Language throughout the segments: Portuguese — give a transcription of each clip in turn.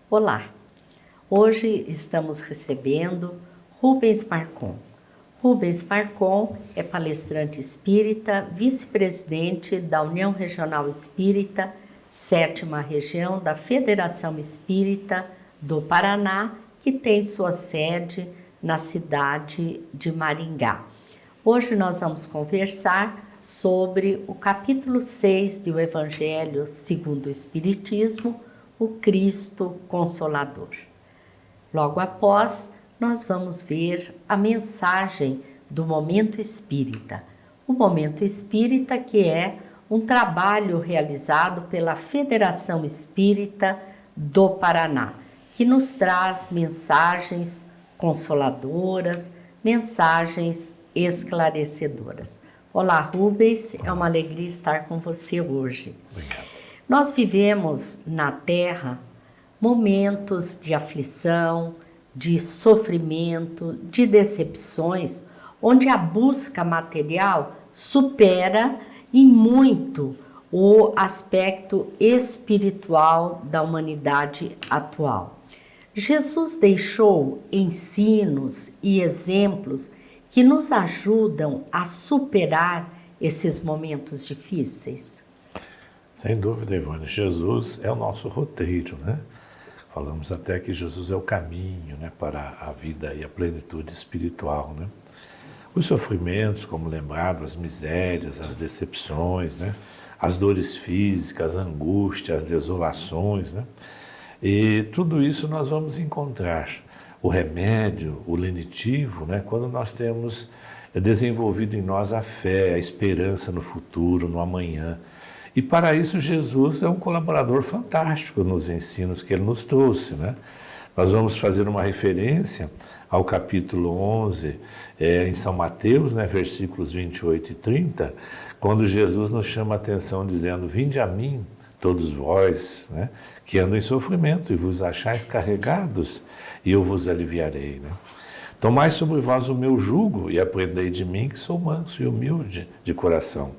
Olá, hoje estamos recebendo Rubens Marcon. Rubens Marcon é palestrante espírita, vice-presidente da União Regional Espírita, 7ª Região da Federação Espírita do Paraná, que tem sua sede na cidade de Maringá. Hoje nós vamos conversar sobre o capítulo 6 do Evangelho segundo o Espiritismo, o Cristo Consolador. Logo após, nós vamos ver a mensagem do Momento Espírita. O Momento Espírita, que é um trabalho realizado pela Federação Espírita do Paraná, que nos traz mensagens consoladoras, mensagens esclarecedoras. Olá, Rubens, é uma alegria estar com você hoje. Obrigado. Nós vivemos na Terra momentos de aflição, de sofrimento, de decepções, onde a busca material supera em muito o aspecto espiritual da humanidade atual. Jesus deixou ensinos e exemplos que nos ajudam a superar esses momentos difíceis. Sem dúvida, Ivone, Jesus é o nosso roteiro, né? Falamos até que Jesus é o caminho, né, para a vida e a plenitude espiritual, né? Os sofrimentos, como lembrado, as misérias, as decepções, né? As dores físicas, a angústia, as desolações, né? E tudo isso nós vamos encontrar o remédio, o lenitivo, né, quando nós temos desenvolvido em nós a fé, a esperança no futuro, no amanhã. E para isso Jesus é um colaborador fantástico nos ensinos que ele nos trouxe, né? Nós vamos fazer uma referência ao capítulo 11 em São Mateus, né, versículos 28 e 30, quando Jesus nos chama a atenção dizendo: vinde a mim, todos vós, né, que andam em sofrimento e vos achais carregados, e eu vos aliviarei, né? Tomai sobre vós o meu jugo e aprendei de mim, que sou manso e humilde de coração,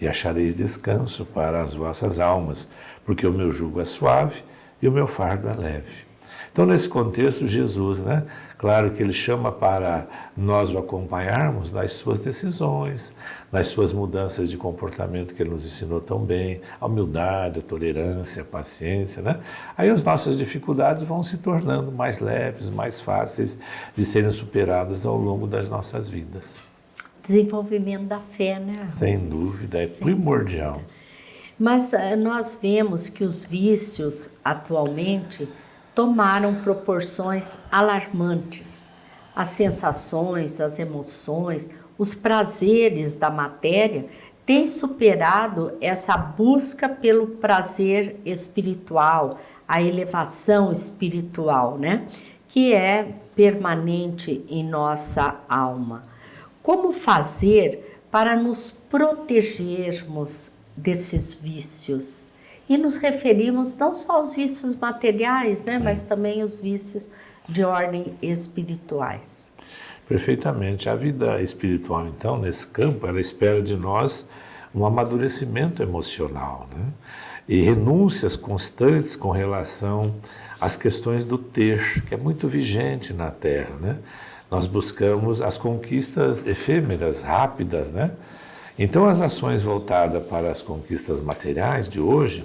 e achareis descanso para as vossas almas, porque o meu jugo é suave e o meu fardo é leve. Então, nesse contexto, Jesus, né, claro que ele chama para nós o acompanharmos nas suas decisões, nas suas mudanças de comportamento que ele nos ensinou tão bem, a humildade, a tolerância, a paciência, né? Aí as nossas dificuldades vão se tornando mais leves, mais fáceis de serem superadas ao longo das nossas vidas. Desenvolvimento da fé, né? Sem dúvida, é primordial. Mas nós vemos que os vícios atualmente tomaram proporções alarmantes. As sensações, as emoções, os prazeres da matéria têm superado essa busca pelo prazer espiritual, a elevação espiritual, né? Que é permanente em nossa alma. Como fazer para nos protegermos desses vícios? E nos referimos não só aos vícios materiais, né, mas também os vícios de ordem espirituais. Perfeitamente. A vida espiritual, então, nesse campo, ela espera de nós um amadurecimento emocional, né? E renúncias constantes com relação às questões do ter, que é muito vigente na Terra, né? Nós buscamos as conquistas efêmeras, rápidas, né? Então, as ações voltadas para as conquistas materiais de hoje,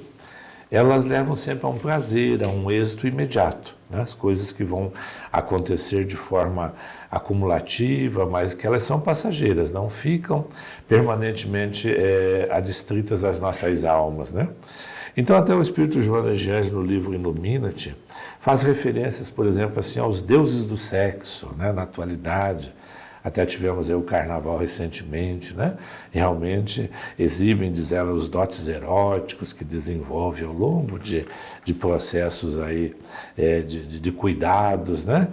elas levam sempre a um prazer, a um êxito imediato, né? As coisas que vão acontecer de forma acumulativa, mas que elas são passageiras, não ficam permanentemente adstritas às nossas almas, né? Então, até o Espírito Joana de Anjos, no livro Ilumina-te, faz referências, por exemplo, assim, aos deuses do sexo, né, na atualidade. Até tivemos aí o carnaval recentemente, né? Realmente exibem, diz ela, os dotes eróticos que desenvolve ao longo de processos aí, de cuidados, né?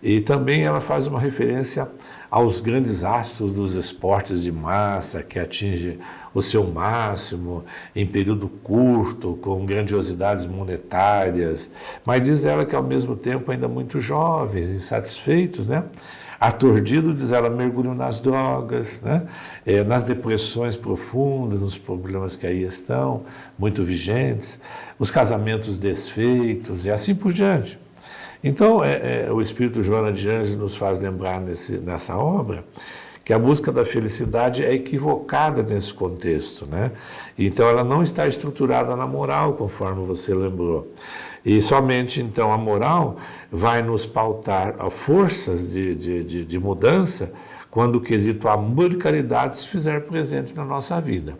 E também ela faz uma referência aos grandes astros dos esportes de massa, que atinge o seu máximo em período curto, com grandiosidades monetárias, mas diz ela que ao mesmo tempo ainda muito jovens, insatisfeitos, né? Aturdido, diz ela, mergulham nas drogas, né? Nas depressões profundas, nos problemas que aí estão, muito vigentes, os casamentos desfeitos e assim por diante. Então, o Espírito Joana de Ângeles nos faz lembrar nessa obra que a busca da felicidade é equivocada nesse contexto, né? Então, ela não está estruturada na moral, conforme você lembrou. E somente, então, a moral vai nos pautar a forças de mudança quando o quesito amor e caridade se fizer presente na nossa vida.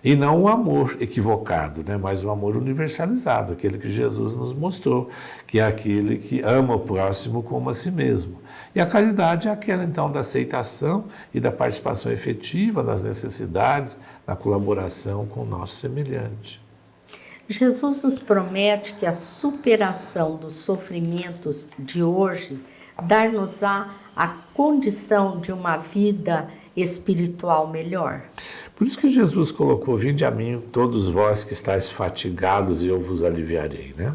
E não o amor equivocado, né? Mas o amor universalizado, aquele que Jesus nos mostrou, que é aquele que ama o próximo como a si mesmo. E a caridade é aquela, então, da aceitação e da participação efetiva nas necessidades, na colaboração com o nosso semelhante. Jesus nos promete que a superação dos sofrimentos de hoje dar-nos-á a condição de uma vida espiritual melhor. Por isso que Jesus colocou, vinde a mim todos vós que estáis fatigados e eu vos aliviarei, né?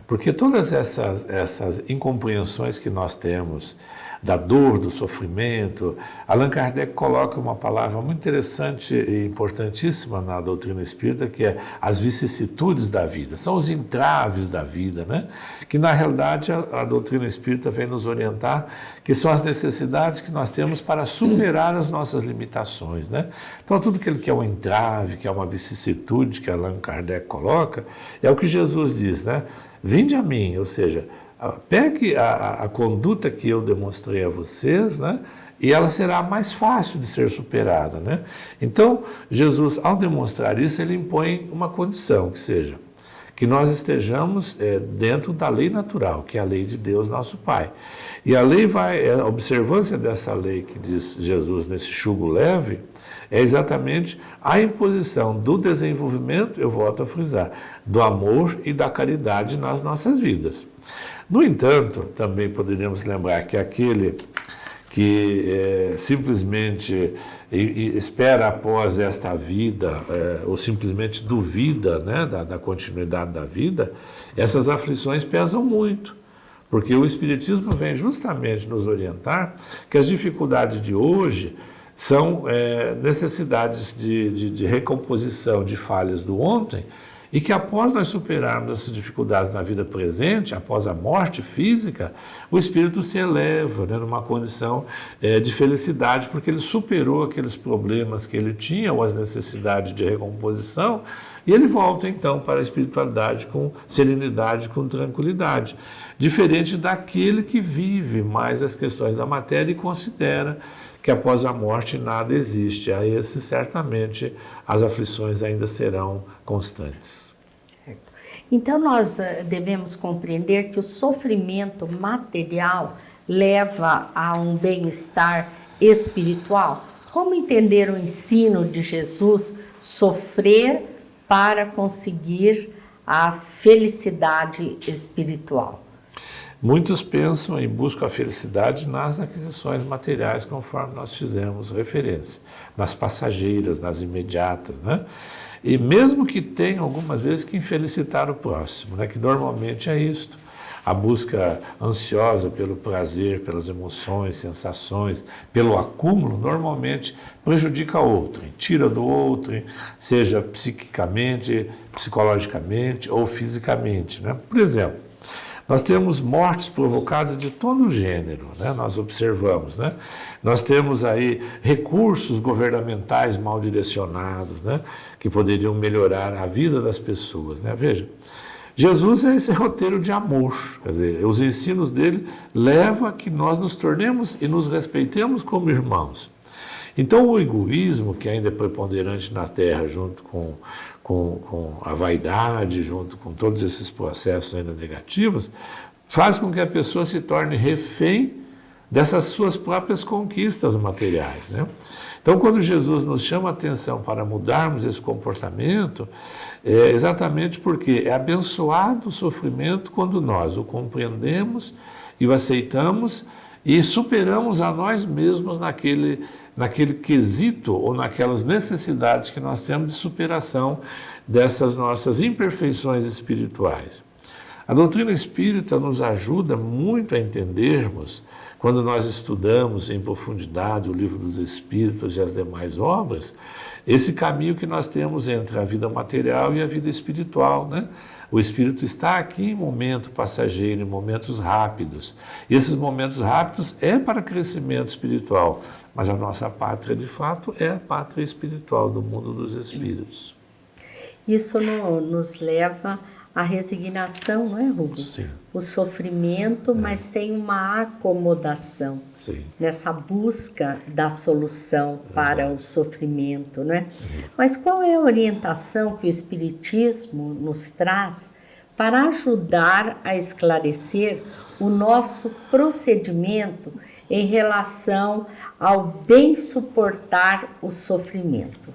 Porque todas essas incompreensões que nós temos da dor, do sofrimento, Allan Kardec coloca uma palavra muito interessante e importantíssima na doutrina espírita, que é as vicissitudes da vida, são os entraves da vida, né? Que na realidade a doutrina espírita vem nos orientar, que são as necessidades que nós temos para superar as nossas limitações, né? Então tudo aquilo que é um entrave, que é uma vicissitude que Allan Kardec coloca, é o que Jesus diz, né? Vinde a mim, ou seja, pegue a conduta que eu demonstrei a vocês, né? E ela será mais fácil de ser superada, né? Então, Jesus, ao demonstrar isso, ele impõe uma condição, que seja, que nós estejamos dentro da lei natural, que é a lei de Deus, nosso Pai. E a lei a observância dessa lei que diz Jesus nesse jugo leve, é exatamente a imposição do desenvolvimento, eu volto a frisar, do amor e da caridade nas nossas vidas. No entanto, também poderíamos lembrar que aquele que simplesmente espera após esta vida, ou simplesmente duvida, né, da continuidade da vida, essas aflições pesam muito. Porque o Espiritismo vem justamente nos orientar que as dificuldades de hoje são necessidades de recomposição de falhas do ontem, e que após nós superarmos essas dificuldades na vida presente, após a morte física, o espírito se eleva, né, numa condição de felicidade, porque ele superou aqueles problemas que ele tinha, ou as necessidades de recomposição, e ele volta então para a espiritualidade com serenidade, com tranquilidade. Diferente daquele que vive mais as questões da matéria e considera que após a morte nada existe. A esse, certamente, as aflições ainda serão constantes. Certo. Então, nós devemos compreender que o sofrimento material leva a um bem-estar espiritual. Como entender o ensino de Jesus, sofrer para conseguir a felicidade espiritual? Muitos pensam e buscam a felicidade nas aquisições materiais, conforme nós fizemos referência, nas passageiras, nas imediatas, né? E mesmo que tenham algumas vezes que infelicitar o próximo, né? Que normalmente é isto. A busca ansiosa pelo prazer, pelas emoções, sensações, pelo acúmulo, normalmente prejudica o outro, tira do outro, seja psiquicamente, psicologicamente ou fisicamente, né? Por exemplo, nós temos mortes provocadas de todo o gênero, né? Nós observamos, né? Nós temos aí recursos governamentais mal direcionados, né? Que poderiam melhorar a vida das pessoas, né? Veja, Jesus é esse roteiro de amor, quer dizer, os ensinos dele levam a que nós nos tornemos e nos respeitemos como irmãos. Então o egoísmo, que ainda é preponderante na Terra, junto com a vaidade, junto com todos esses processos ainda negativos, faz com que a pessoa se torne refém dessas suas próprias conquistas materiais, né? Então, quando Jesus nos chama a atenção para mudarmos esse comportamento, é exatamente porque é abençoado o sofrimento quando nós o compreendemos e o aceitamos e superamos a nós mesmos naquele quesito ou naquelas necessidades que nós temos de superação dessas nossas imperfeições espirituais. A doutrina espírita nos ajuda muito a entendermos, quando nós estudamos em profundidade o Livro dos Espíritos e as demais obras, esse caminho que nós temos entre a vida material e a vida espiritual, né? O espírito está aqui em momento passageiro, em momentos rápidos. E esses momentos rápidos é para crescimento espiritual, mas a nossa pátria, de fato, é a pátria espiritual do mundo dos espíritos. Isso nos leva à resignação, não é, Rubens? Sim. O sofrimento, mas sem uma acomodação. Sim. Nessa busca da solução para o sofrimento, né? Mas qual é a orientação que o Espiritismo nos traz para ajudar a esclarecer o nosso procedimento em relação ao bem suportar o sofrimento?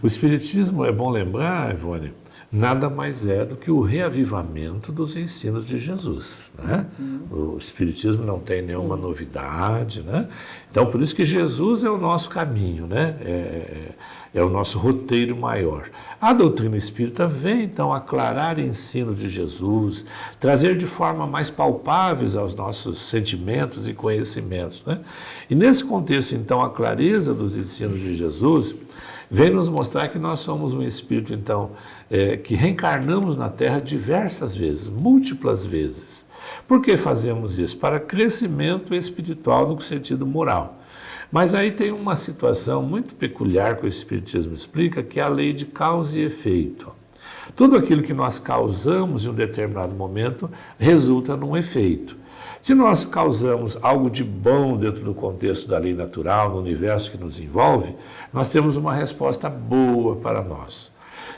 O Espiritismo, é bom lembrar, Ivone, nada mais é do que o reavivamento dos ensinos de Jesus, né? O Espiritismo não tem nenhuma novidade, né? Então, por isso que Jesus é o nosso caminho, né? É o nosso roteiro maior. A doutrina espírita vem, então, aclarar o ensino de Jesus, trazer de forma mais palpáveis aos nossos sentimentos e conhecimentos, né? E nesse contexto, então, a clareza dos ensinos de Jesus vem nos mostrar que nós somos um espírito, então, que reencarnamos na Terra diversas vezes, múltiplas vezes. Por que fazemos isso? Para crescimento espiritual no sentido moral. Mas aí tem uma situação muito peculiar que o Espiritismo explica, que é a lei de causa e efeito. Tudo aquilo que nós causamos em um determinado momento resulta num efeito. Se nós causamos algo de bom dentro do contexto da lei natural, no universo que nos envolve, nós temos uma resposta boa para nós.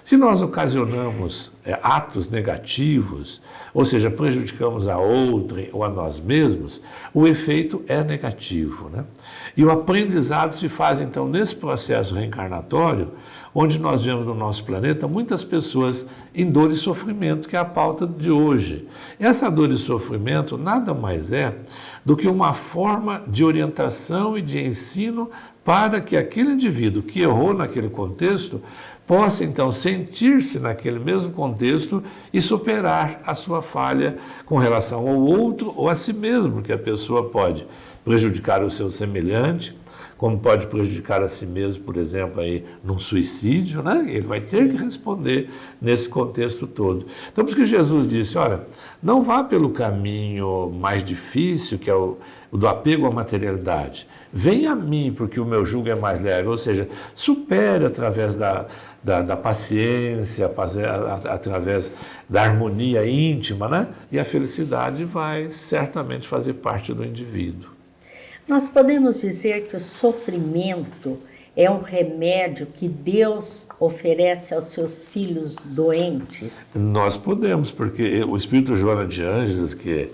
Se nós ocasionamos atos negativos, ou seja, prejudicamos a outrem ou a nós mesmos, o efeito é negativo, né? E o aprendizado se faz, então, nesse processo reencarnatório, onde nós vemos no nosso planeta muitas pessoas em dor e sofrimento, que é a pauta de hoje. Essa dor e sofrimento nada mais é do que uma forma de orientação e de ensino para que aquele indivíduo que errou naquele contexto possa, então, sentir-se naquele mesmo contexto e superar a sua falha com relação ao outro ou a si mesmo, porque a pessoa pode prejudicar o seu semelhante, como pode prejudicar a si mesmo, por exemplo, aí, num suicídio, né? Ele vai ter que responder nesse contexto todo. Então, por isso que Jesus disse, olha, não vá pelo caminho mais difícil, que é o do apego à materialidade. Venha a mim, porque o meu jugo é mais leve. Ou seja, supere através da paciência, através da harmonia íntima, né? E a felicidade vai certamente fazer parte do indivíduo. Nós podemos dizer que o sofrimento é um remédio que Deus oferece aos seus filhos doentes? Nós podemos, porque o Espírito Joana de Ângeles, que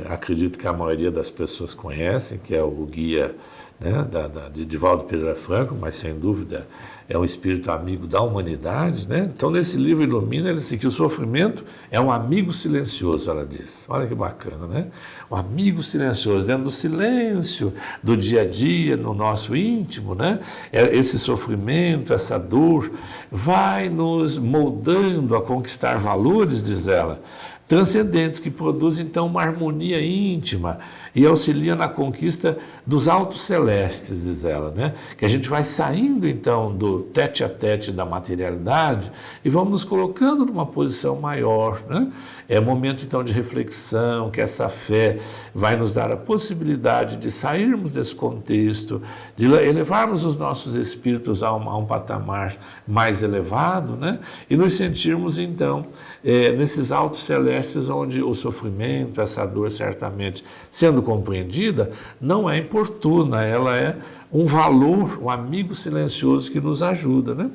acredito que a maioria das pessoas conhecem, que é o guia, né, de Divaldo Pereira Franco, mas sem dúvida é um espírito amigo da humanidade, né? Então, nesse livro ilumina, ele diz que o sofrimento é um amigo silencioso, ela diz. Olha que bacana, né? Um amigo silencioso, dentro do silêncio do dia a dia, no nosso íntimo, né? Esse sofrimento, essa dor, vai nos moldando a conquistar valores, diz ela, transcendentes, que produzem, então, uma harmonia íntima e auxiliam na conquista dos altos celestes, diz ela, né? Que a gente vai saindo, então, do tete a tete da materialidade e vamos nos colocando numa posição maior, né? É momento, então, de reflexão, que essa fé vai nos dar a possibilidade de sairmos desse contexto, de elevarmos os nossos espíritos a um patamar mais elevado, né? E nos sentirmos, então, nesses altos celestes onde o sofrimento, essa dor, certamente, sendo compreendida, não é importuna, ela é um valor, um amigo silencioso que nos ajuda, né?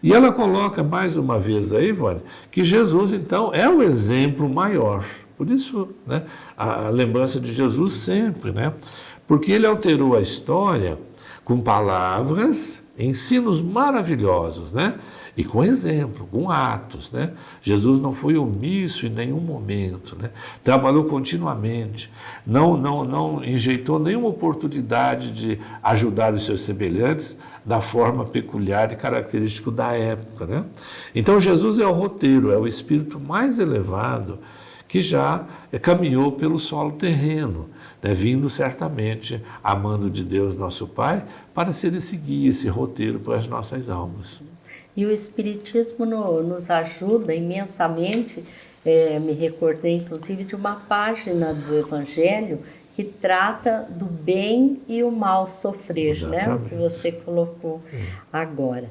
E ela coloca mais uma vez aí, Ivone, que Jesus, então, é o exemplo maior. Por isso, né, a lembrança de Jesus sempre, né? Porque ele alterou a história com palavras ensinos maravilhosos, né? E com exemplo, com atos, né? Jesus não foi omisso em nenhum momento, né? Trabalhou continuamente, não enjeitou nenhuma oportunidade de ajudar os seus semelhantes da forma peculiar e característica da época, né? Então Jesus é o roteiro, é o espírito mais elevado que já caminhou pelo solo terreno, né, vindo certamente, amando de Deus nosso Pai, para ser esse guia, esse roteiro para as nossas almas. E o Espiritismo nos ajuda imensamente. Me recordei, inclusive, de uma página do Evangelho que trata do bem e o mal sofrer, né? O que você colocou agora.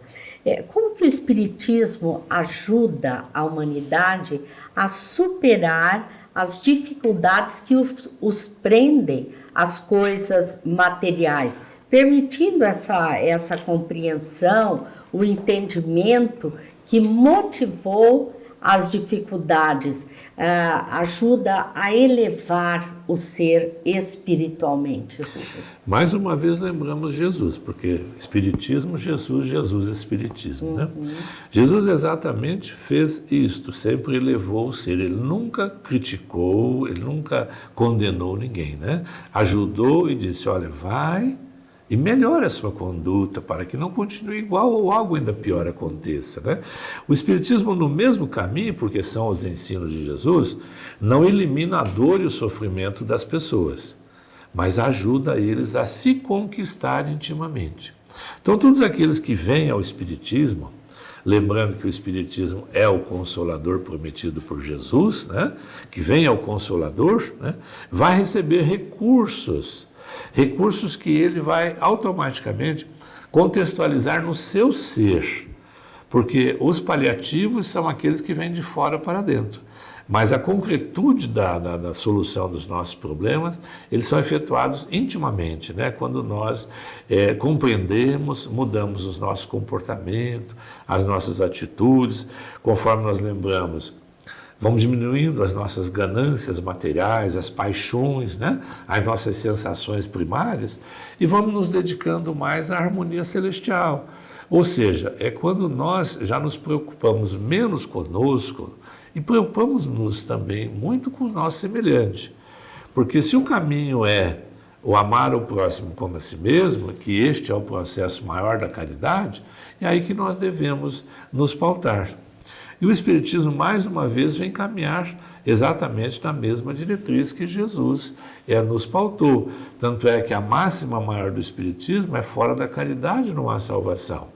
Como que o Espiritismo ajuda a humanidade a superar as dificuldades que os prendem às coisas materiais, permitindo essa compreensão, o entendimento que motivou as dificuldades, ajuda a elevar o ser espiritualmente. Mais uma vez lembramos Jesus, porque Espiritismo, Jesus, Espiritismo. Né? Jesus exatamente fez isto, sempre elevou o ser, ele nunca criticou, ele nunca condenou ninguém, né? Ajudou e disse, olha, vai e melhore a sua conduta para que não continue igual ou algo ainda pior aconteça, né? O Espiritismo, no mesmo caminho, porque são os ensinos de Jesus, não elimina a dor e o sofrimento das pessoas, mas ajuda eles a se conquistar intimamente. Então, todos aqueles que vêm ao Espiritismo, lembrando que o Espiritismo é o Consolador prometido por Jesus, né? Que vem ao Consolador, né? Vai receber recursos que ele vai automaticamente contextualizar no seu ser, porque os paliativos são aqueles que vêm de fora para dentro, mas a concretude da solução dos nossos problemas, eles são efetuados intimamente, né? Quando nós compreendemos, mudamos os nossos comportamentos, as nossas atitudes, conforme nós lembramos. Vamos diminuindo as nossas ganâncias materiais, as paixões, né? As nossas sensações primárias e vamos nos dedicando mais à harmonia celestial. Ou seja, é quando nós já nos preocupamos menos conosco e preocupamos-nos também muito com o nosso semelhante. Porque se o caminho é o amar o próximo como a si mesmo, que este é o processo maior da caridade, é aí que nós devemos nos pautar. E o Espiritismo, mais uma vez, vem caminhar exatamente na mesma diretriz que Jesus nos pautou. Tanto é que a máxima maior do Espiritismo é fora da caridade não há salvação.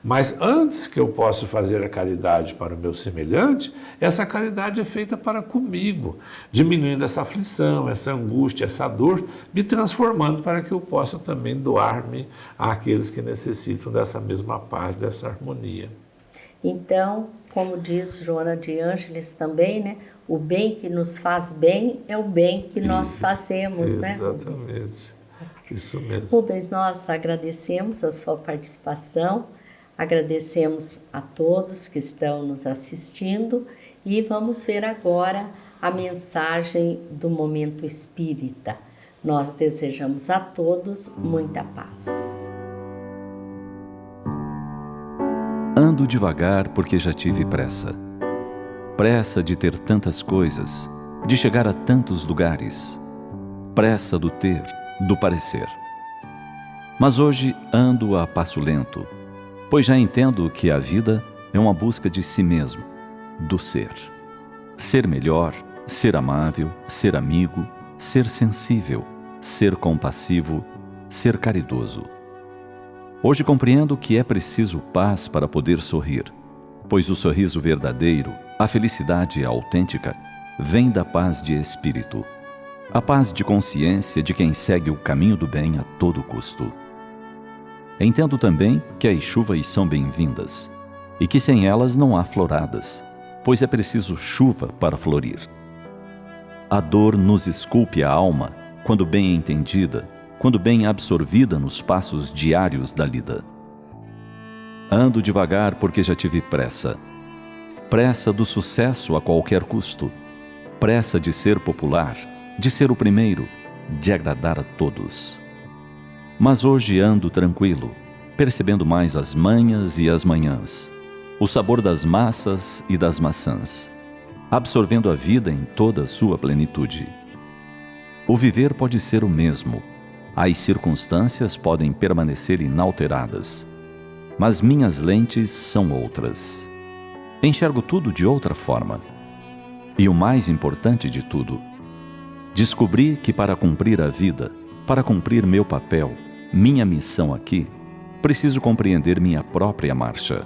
Mas antes que eu possa fazer a caridade para o meu semelhante, essa caridade é feita para comigo, diminuindo essa aflição, essa angústia, essa dor, me transformando para que eu possa também doar-me àqueles que necessitam dessa mesma paz, dessa harmonia. Então, como diz Joana de Ângeles também, né? O bem que nos faz bem é o bem que nós fazemos, né, Rubens? Exatamente, isso mesmo. Rubens, nós agradecemos a sua participação, agradecemos a todos que estão nos assistindo e vamos ver agora a mensagem do Momento Espírita. Nós desejamos a todos muita paz. Ando devagar porque já tive pressa. Pressa de ter tantas coisas, de chegar a tantos lugares. Pressa do ter, do parecer. Mas hoje ando a passo lento, pois já entendo que a vida é uma busca de si mesmo, do ser. Ser melhor, ser amável, ser amigo, ser sensível, ser compassivo, ser caridoso. Hoje compreendo que é preciso paz para poder sorrir, pois o sorriso verdadeiro, a felicidade autêntica, vem da paz de espírito, a paz de consciência de quem segue o caminho do bem a todo custo. Entendo também que as chuvas são bem-vindas e que sem elas não há floradas, pois é preciso chuva para florir. A dor nos esculpe a alma quando bem entendida, quando bem absorvida nos passos diários da lida. Ando devagar porque já tive pressa. Pressa do sucesso a qualquer custo. Pressa de ser popular, de ser o primeiro, de agradar a todos. Mas hoje ando tranquilo, percebendo mais as manhas e as manhãs, o sabor das massas e das maçãs, absorvendo a vida em toda a sua plenitude. O viver pode ser o mesmo, as circunstâncias podem permanecer inalteradas, mas minhas lentes são outras. Enxergo tudo de outra forma. E o mais importante de tudo, descobri que para cumprir a vida, para cumprir meu papel, minha missão aqui, preciso compreender minha própria marcha.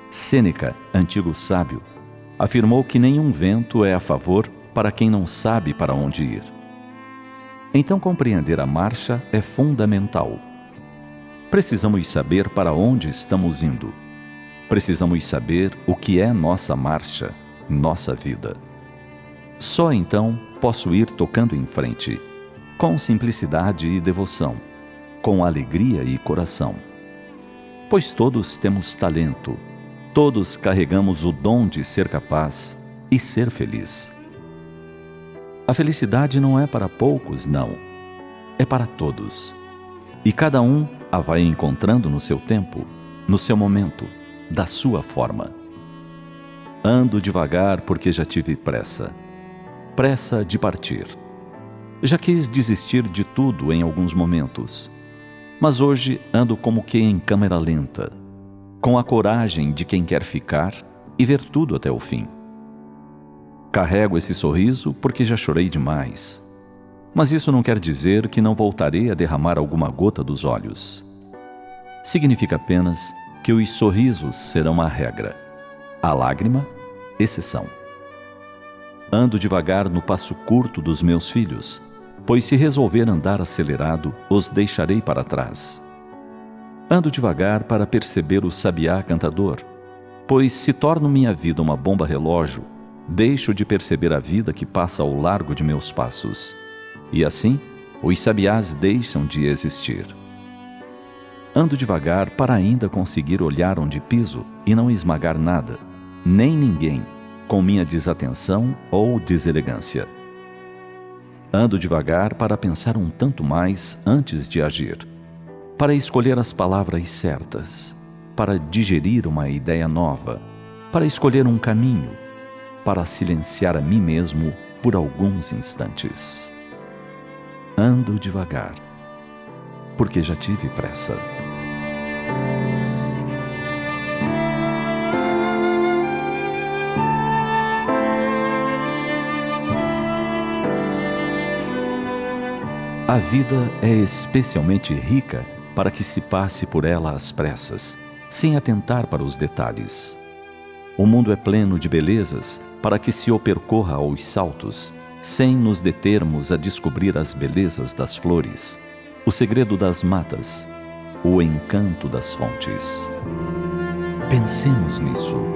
Sêneca, antigo sábio, afirmou que nenhum vento é a favor para quem não sabe para onde ir. Então compreender a marcha é fundamental. Precisamos saber para onde estamos indo. Precisamos saber o que é nossa marcha, nossa vida. Só então posso ir tocando em frente, com simplicidade e devoção, com alegria e coração. Pois todos temos talento, todos carregamos o dom de ser capaz e ser feliz. A felicidade não é para poucos, não. É para todos. E cada um a vai encontrando no seu tempo, no seu momento, da sua forma. Ando devagar porque já tive pressa. Pressa de partir. Já quis desistir de tudo em alguns momentos. Mas hoje ando como que em câmera lenta, com a coragem de quem quer ficar e ver tudo até o fim. Carrego esse sorriso porque já chorei demais. Mas isso não quer dizer que não voltarei a derramar alguma gota dos olhos. Significa apenas que os sorrisos serão a regra, a lágrima, exceção. Ando devagar no passo curto dos meus filhos, pois se resolver andar acelerado, os deixarei para trás. Ando devagar para perceber o sabiá cantador, pois se torno minha vida uma bomba relógio, deixo de perceber a vida que passa ao largo de meus passos. E assim, os sabiás deixam de existir. Ando devagar para ainda conseguir olhar onde piso e não esmagar nada, nem ninguém, com minha desatenção ou deselegância. Ando devagar para pensar um tanto mais antes de agir, para escolher as palavras certas, para digerir uma ideia nova, para escolher um caminho, para silenciar a mim mesmo por alguns instantes. Ando devagar, porque já tive pressa. A vida é especialmente rica para que se passe por ela às pressas, sem atentar para os detalhes. O mundo é pleno de belezas para que se o percorra aos saltos, sem nos determos a descobrir as belezas das flores, o segredo das matas, o encanto das fontes. Pensemos nisso.